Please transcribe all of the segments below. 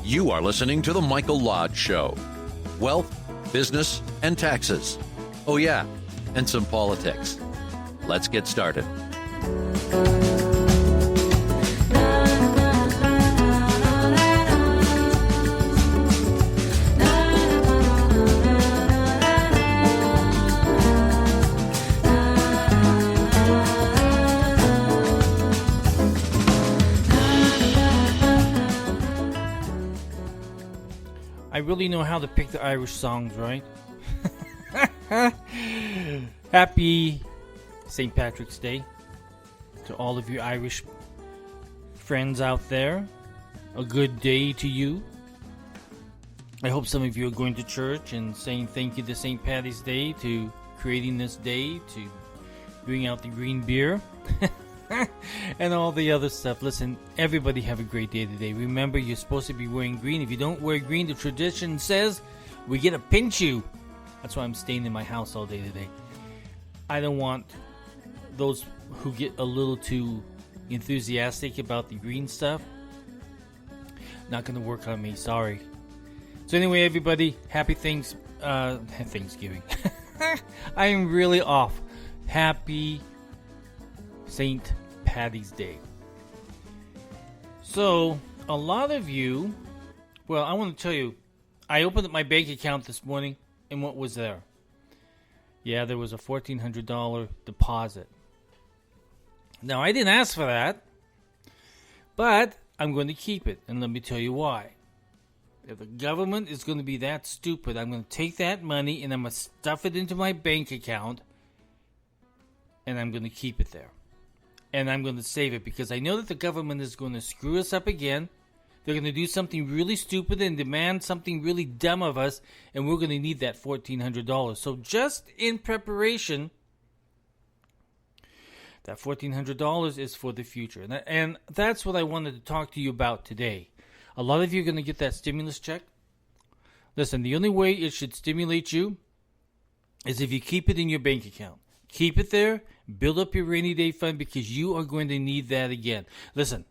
You are listening to The Michael Lodge Show. Wealth, business, and taxes. Oh, yeah, and some politics. Let's get started. I really know how to pick the Irish songs, right? Happy St. Patrick's Day to all of you Irish friends out there. A good day to you. I hope some of you are going to church and saying thank you to St. Patty's Day, to creating this day, to bring out the green beer. And all the other stuff. Listen, everybody have a great day today. Remember, you're supposed to be wearing green. If you don't wear green, the tradition says we get to pinch you. That's why I'm staying in my house all day today. I don't want those who get a little too enthusiastic about the green stuff. Not going to work on me. Sorry. So anyway, everybody, happy Thanksgiving. I am really off. Happy St. Patty's Day. So, a lot of you, well, I want to tell you, I opened up my bank account this morning, and what was there? Yeah, there was a $1,400 deposit. Now, I didn't ask for that, but I'm going to keep it, and let me tell you why. If the government is going to be that stupid, I'm going to take that money, and I'm going to stuff it into my bank account, and I'm going to keep it there. And I'm going to save it because I know that the government is going to screw us up again. They're going to do something really stupid and demand something really dumb of us, and we're going to need that $1,400. So just in preparation, that $1,400 is for the future. And that's what I wanted to talk to you about today. A lot of you are going to get that stimulus check. Listen, the only way it should stimulate you is if you keep it in your bank account. Keep it there. Build up your rainy day fund because you are going to need that again. Listen,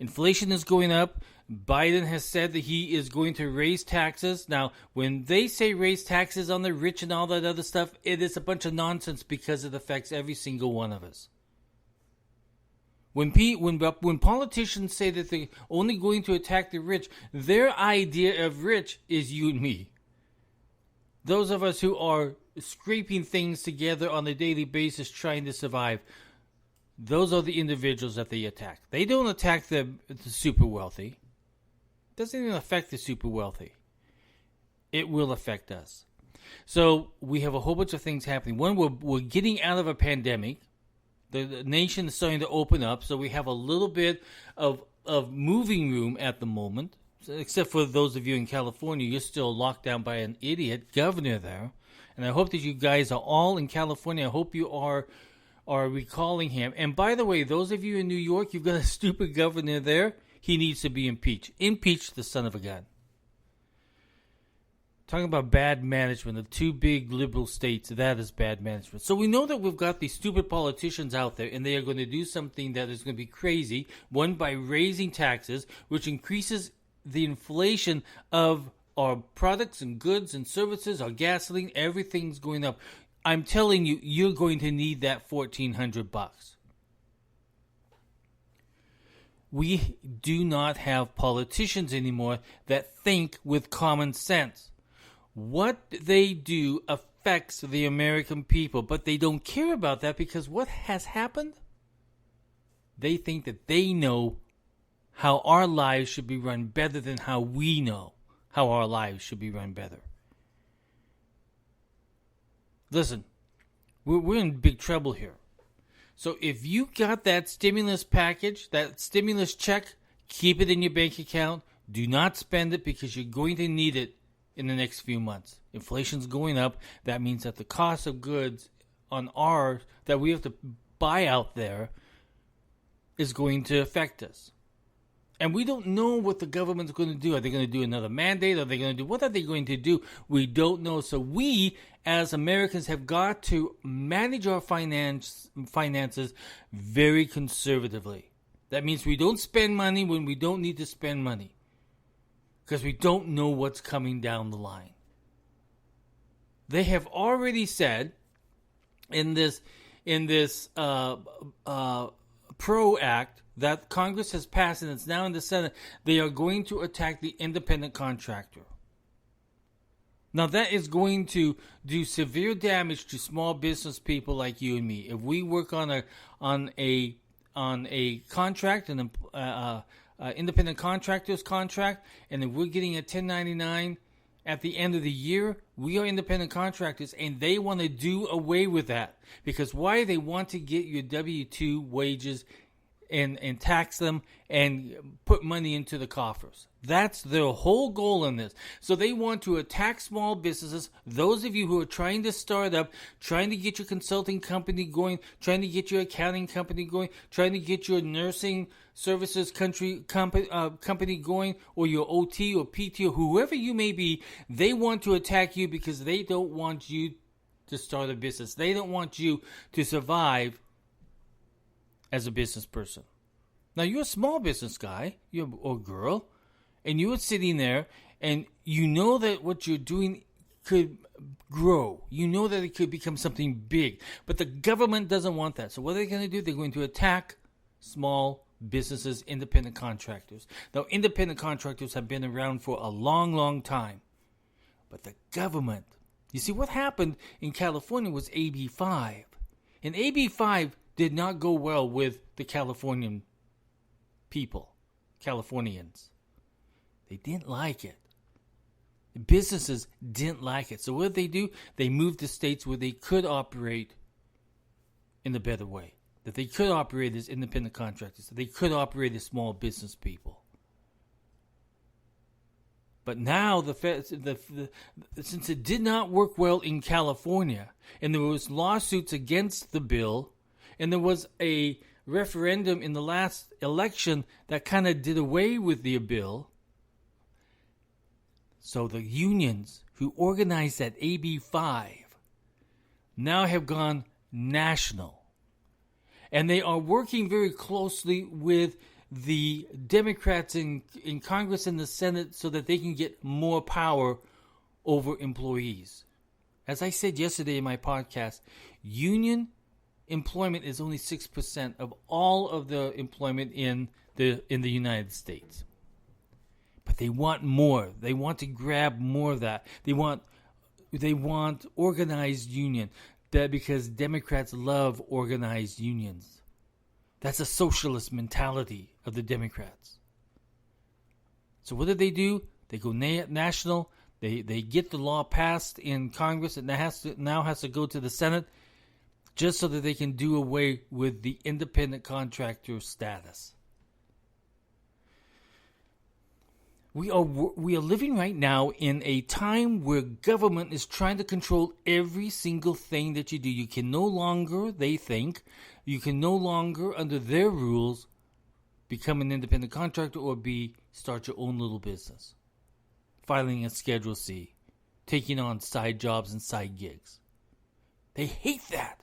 inflation is going up. Biden has said that he is going to raise taxes. Now, when they say raise taxes on the rich and all that other stuff, it is a bunch of nonsense because it affects every single one of us. When politicians say that they're only going to attack the rich, their idea of rich is you and me. Those of us who are scraping things together on a daily basis trying to survive, those are the individuals that they attack. They don't attack the super wealthy. It doesn't even affect the super wealthy. It will affect us. So we have a whole bunch of things happening. One, we're getting out of a pandemic. The nation is starting to open up, so we have a little bit of moving room at the moment. Except for those of you in California, you're still locked down by an idiot governor there. And I hope that you guys are all in California. I hope you are recalling him. And by the way, those of you in New York, you've got a stupid governor there. He needs to be impeached. Impeach the son of a gun. Talking about bad management of two big liberal states, that is bad management. So we know that we've got these stupid politicians out there, and they are going to do something that is going to be crazy. One, by raising taxes, which increases the inflation of our products and goods and services, our gasoline, everything's going up. I'm telling you, you're going to need that $1,400. We do not have politicians anymore that think with common sense. What they do affects the American people, but they don't care about that because what has happened? They think that they know how our lives should be run better than how we know how our lives should be run better. Listen, we're in big trouble here. So if you got that stimulus package, that stimulus check, keep it in your bank account. Do not spend it because you're going to need it in the next few months. Inflation's going up. That means that the cost of goods that we have to buy out there is going to affect us. And we don't know what the government's going to do. Are they going to do another mandate? What are they going to do? We don't know. So we, as Americans, have got to manage our finances very conservatively. That means we don't spend money when we don't need to spend money. because we don't know what's coming down the line. They have already said in this PRO Act that Congress has passed and it's now in the Senate, they are going to attack the independent contractor. Now that is going to do severe damage to small business people like you and me. If we work on a contract, an independent contractor's contract, and if we're getting a 1099 at the end of the year, we are independent contractors, and they want to do away with that. Because why? They want to get your W-2 wages and tax them and put money into the coffers. That's their whole goal in this. So they want to attack small businesses, those of you who are trying to start up, trying to get your consulting company going, trying to get your accounting company going, trying to get your nursing services company going, or your OT or PT or whoever you may be. They want to attack you because they don't want you to start a business. They don't want you to survive as a business person. Now, you're a small business guy or girl, and you're sitting there, and you know that what you're doing could grow. You know that it could become something big. But the government doesn't want that. So what are they going to do? They're going to attack small businesses, independent contractors. Now, independent contractors have been around for a long, long time. But the government, you see, what happened in California was AB 5. And AB 5 did not go well with the Californian people, Californians. They didn't like it. The businesses didn't like it. So what did they do? They moved to states where they could operate in a better way. That they could operate as independent contractors. That they could operate as small business people. But now, since it did not work well in California, and there was lawsuits against the bill, and there was a referendum in the last election that kind of did away with the bill. So the unions who organized that AB 5 now have gone national. And they are working very closely with the Democrats in Congress and the Senate so that they can get more power over employees. As I said yesterday in my podcast, union employment is only 6% of all of the employment in the United States. But they want more. They want to grab more of that. They want organized union. That because Democrats love organized unions. That's a socialist mentality of the Democrats. So what do? They go national. They get the law passed in Congress. It now has to go to the Senate, just so that they can do away with the independent contractor status. We are living right now in a time where government is trying to control every single thing that you do. You can no longer, they think, under their rules, become an independent contractor or start your own little business. Filing a Schedule C, taking on side jobs and side gigs. They hate that.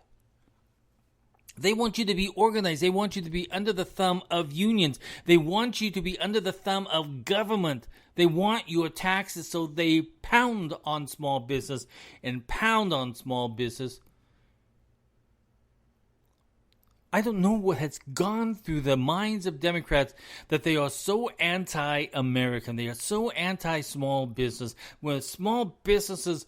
They want you to be organized. They want you to be under the thumb of unions. They want you to be under the thumb of government. They want your taxes, so they pound on small business and pound on small business. I don't know what has gone through the minds of Democrats that they are so anti-American. They are so anti-small business. When small businesses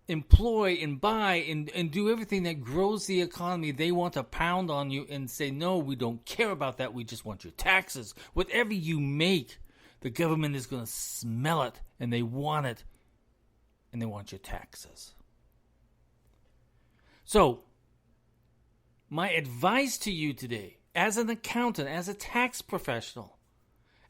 employ and buy and do everything that grows the economy, they want to pound on you and say, no, we don't care about that. We just want your taxes. Whatever you make, the government is going to smell it, and they want it, and they want your taxes. So, my advice to you today, as an accountant, as a tax professional,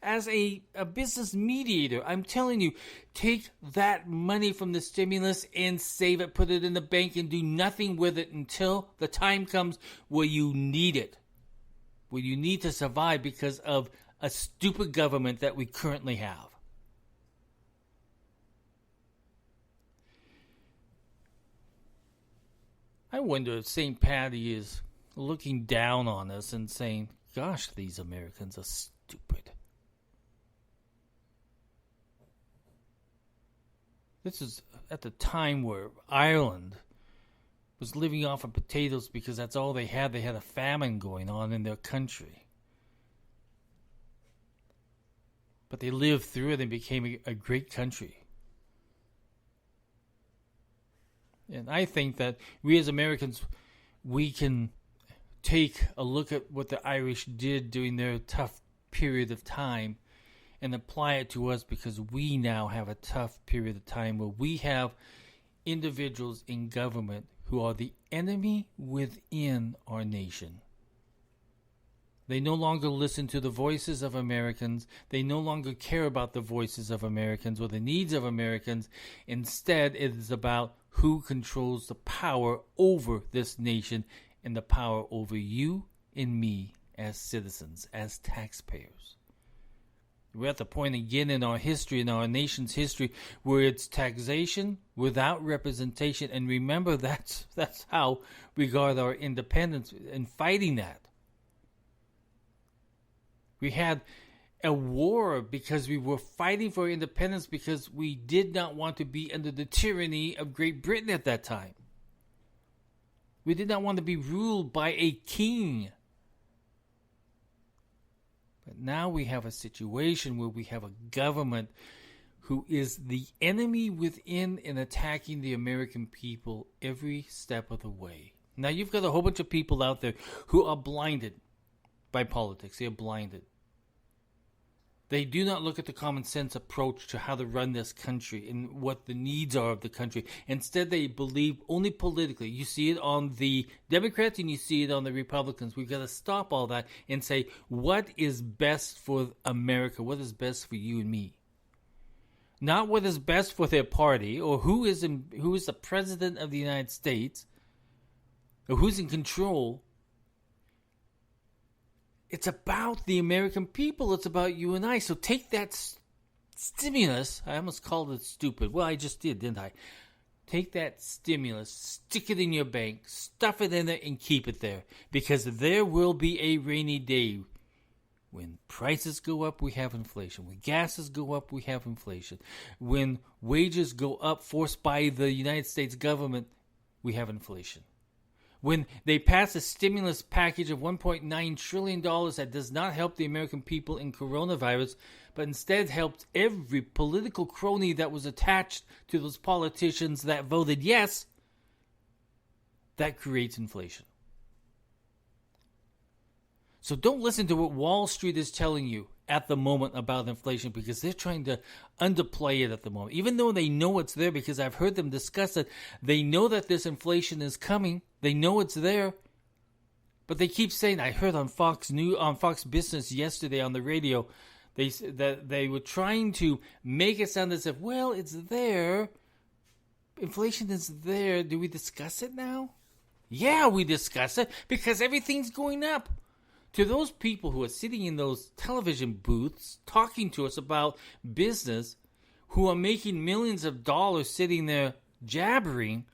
as a business mediator, I'm telling you, take that money from the stimulus and save it, put it in the bank, and do nothing with it until the time comes where you need it, where you need to survive because of a stupid government that we currently have. I wonder if St. Patty is looking down on us and saying, gosh, these Americans are stupid. This is at the time where Ireland was living off of potatoes because that's all they had. They had a famine going on in their country. But they lived through it and became a great country. And I think that we as Americans, we can take a look at what the Irish did during their tough period of time and apply it to us, because we now have a tough period of time where we have individuals in government who are the enemy within our nation. They no longer listen to the voices of Americans. They no longer care about the voices of Americans or the needs of Americans. Instead, it is about who controls the power over this nation and the power over you and me as citizens, as taxpayers. We're at the point again in our history, in our nation's history, where it's taxation without representation. And remember, that's how we got our independence, and fighting that. We had a war because we were fighting for independence, because we did not want to be under the tyranny of Great Britain at that time. We did not want to be ruled by a king. But now we have a situation where we have a government who is the enemy within and attacking the American people every step of the way. Now you've got a whole bunch of people out there who are blinded by politics. They are blinded. They do not look at the common sense approach to how to run this country and what the needs are of the country. Instead, they believe only politically. You see it on the Democrats and you see it on the Republicans. We've got to stop all that and say, what is best for America? What is best for you and me? Not what is best for their party, or who is the president of the United States, or who's in control. It's about the American people. It's about you and I. So take that stimulus. I almost called it stupid. Well, I just did, didn't I? Take that stimulus, stick it in your bank, stuff it in there, and keep it there. Because there will be a rainy day. When prices go up, we have inflation. When gases go up, we have inflation. When wages go up, forced by the United States government, we have inflation. When they pass a stimulus package of $1.9 trillion that does not help the American people in coronavirus, but instead helps every political crony that was attached to those politicians that voted yes, that creates inflation. So don't listen to what Wall Street is telling you at the moment about inflation, because they're trying to underplay it at the moment. Even though they know it's there, because I've heard them discuss it, they know that this inflation is coming. They know it's there. But they keep saying, I heard on Fox Business yesterday on the radio, that they were trying to make it sound as if, well, it's there. Inflation is there. Do we discuss it now? Yeah, we discuss it, because everything's going up. To those people who are sitting in those television booths talking to us about business, who are making millions of dollars sitting there jabbering,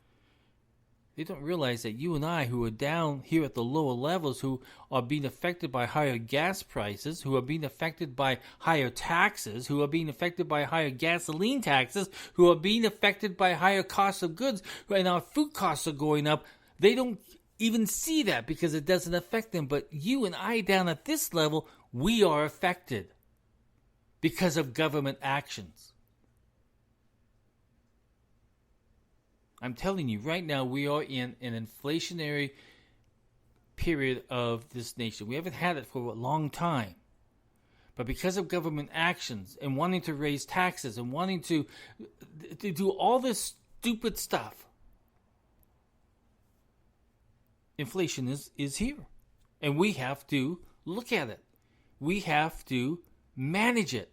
they don't realize that you and I, who are down here at the lower levels, who are being affected by higher gas prices, who are being affected by higher taxes, who are being affected by higher gasoline taxes, who are being affected by higher costs of goods, and our food costs are going up, they don't even see that because it doesn't affect them. But you and I down at this level, we are affected because of government actions. I'm telling you right now, we are in an inflationary period of this nation. We haven't had it for a long time. But because of government actions and wanting to raise taxes and wanting to do all this stupid stuff, inflation is here. And we have to look at it. We have to manage it.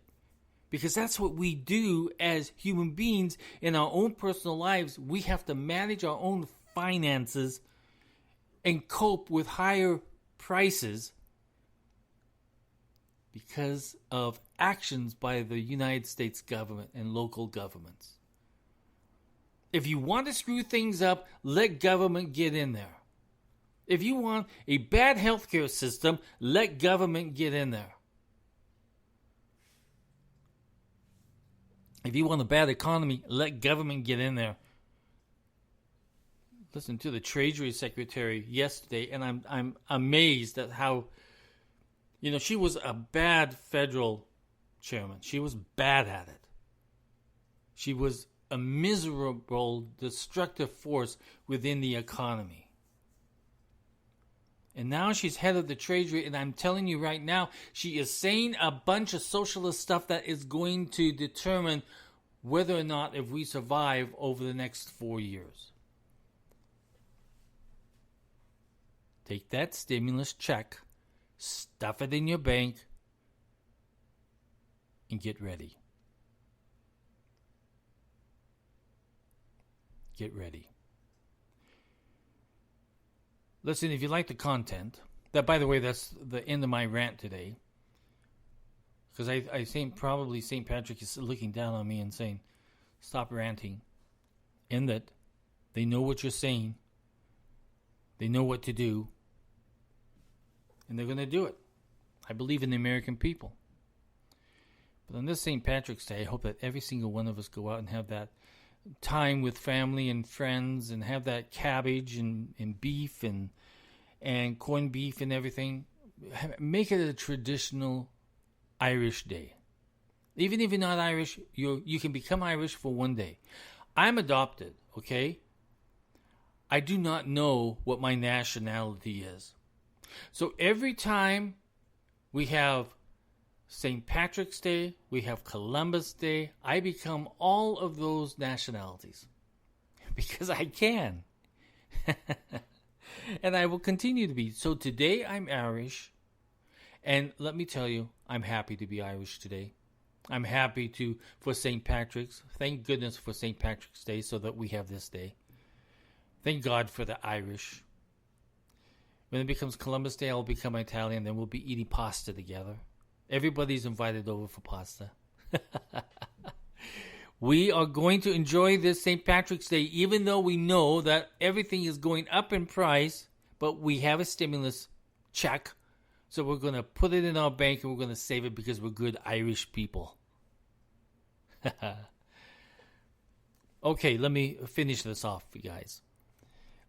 Because that's what we do as human beings in our own personal lives. We have to manage our own finances and cope with higher prices because of actions by the United States government and local governments. If you want to screw things up, let government get in there. If you want a bad healthcare system, let government get in there. If you want a bad economy, let government get in there. Listen to the Treasury Secretary yesterday, and I'm amazed at how, she was a bad federal chairman. She was bad at it. She was a miserable, destructive force within the economy. And now she's head of the Treasury, and I'm telling you right now, she is saying a bunch of socialist stuff that is going to determine whether or not if we survive over the next 4 years. Take that stimulus check, stuff it in your bank, and get ready. Get ready. Listen, if you like the content, that, by the way, that's the end of my rant today. Because I think probably St. Patrick is looking down on me and saying, stop ranting. In that they know what you're saying. They know what to do. And they're going to do it. I believe in the American people. But on this St. Patrick's Day, I hope that every single one of us go out and have that time with family and friends and have that cabbage and beef and corned beef and everything. Make it a traditional Irish day. Even if you're not Irish, you can become Irish for one day. I'm adopted, okay? I do not know what my nationality is. So every time we have St. Patrick's Day, we have Columbus Day, I become all of those nationalities. Because I can. And I will continue to be. So today I'm Irish. And let me tell you, I'm happy to be Irish today. I'm happy for St. Patrick's. Thank goodness for St. Patrick's Day so that we have this day. Thank God for the Irish. When it becomes Columbus Day, I'll become Italian. Then we'll be eating pasta together. Everybody's invited over for pasta. We are going to enjoy this St. Patrick's Day, even though we know that everything is going up in price, but we have a stimulus check. So we're going to put it in our bank and we're going to save it because we're good Irish people. Okay, let me finish this off for you guys.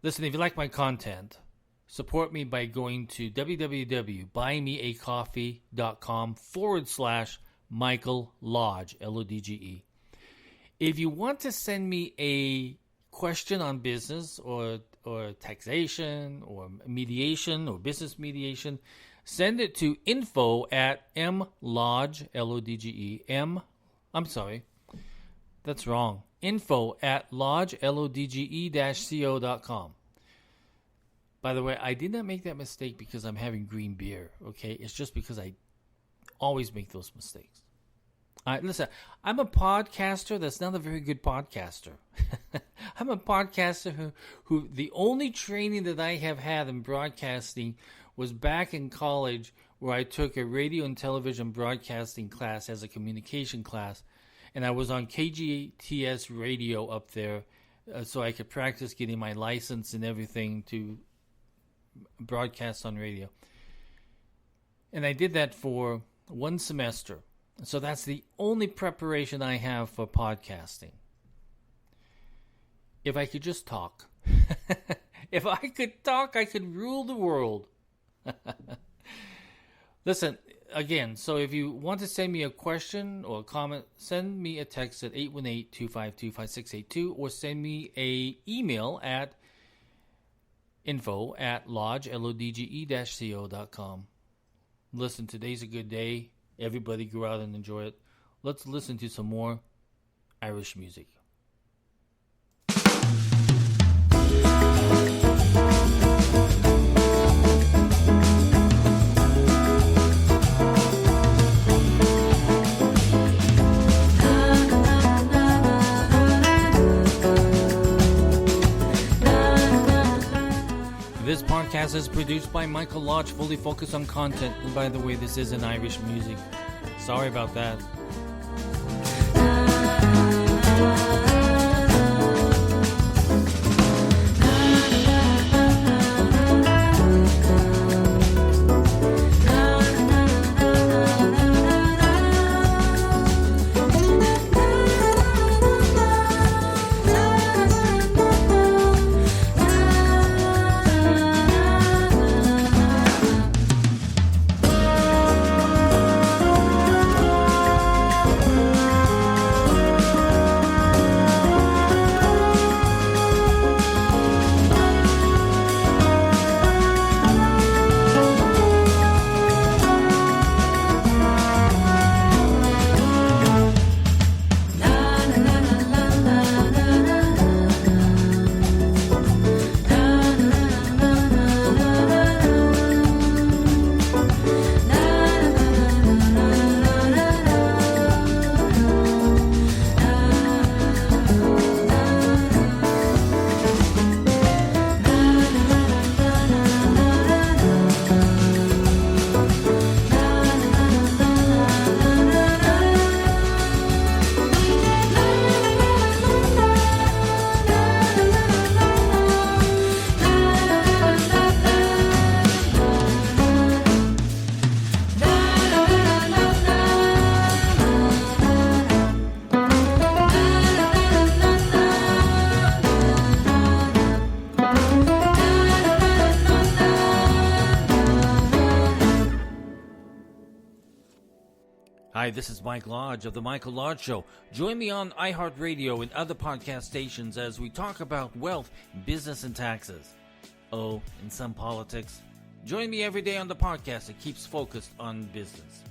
Listen, if you like my content, support me by going to www.buymeacoffee.com/Michael Lodge, Lodge. If you want to send me a question on business or taxation or mediation or business mediation, send it to info@mlodge, Lodge, I'm sorry, that's wrong. info@lodge, Lodge-co.com. By the way, I did not make that mistake because I'm having green beer, okay? It's just because I always make those mistakes. Listen, I'm a podcaster that's not a very good podcaster. I'm a podcaster who the only training that I have had in broadcasting was back in college where I took a radio and television broadcasting class as a communication class. And I was on KGTS radio up there so I could practice getting my license and everything to broadcast on radio. And I did that for one semester. So that's the only preparation I have for podcasting. If I could just talk. If I could talk, I could rule the world. Listen, again, so if you want to send me a question or a comment, send me a text at 818-252-5682 or send me an email at info@lodge, Lodge-co.com. Listen, today's a good day. Everybody go out and enjoy it. Let's listen to some more Irish music. This podcast is produced by Michael Lodge, fully focused on content. And by the way, this isn't Irish music. Sorry about that. Hi, this is Mike Lodge of The Michael Lodge Show. Join me on iHeartRadio and other podcast stations as we talk about wealth, business, and taxes. Oh, and some politics. Join me every day on the podcast that keeps focused on business.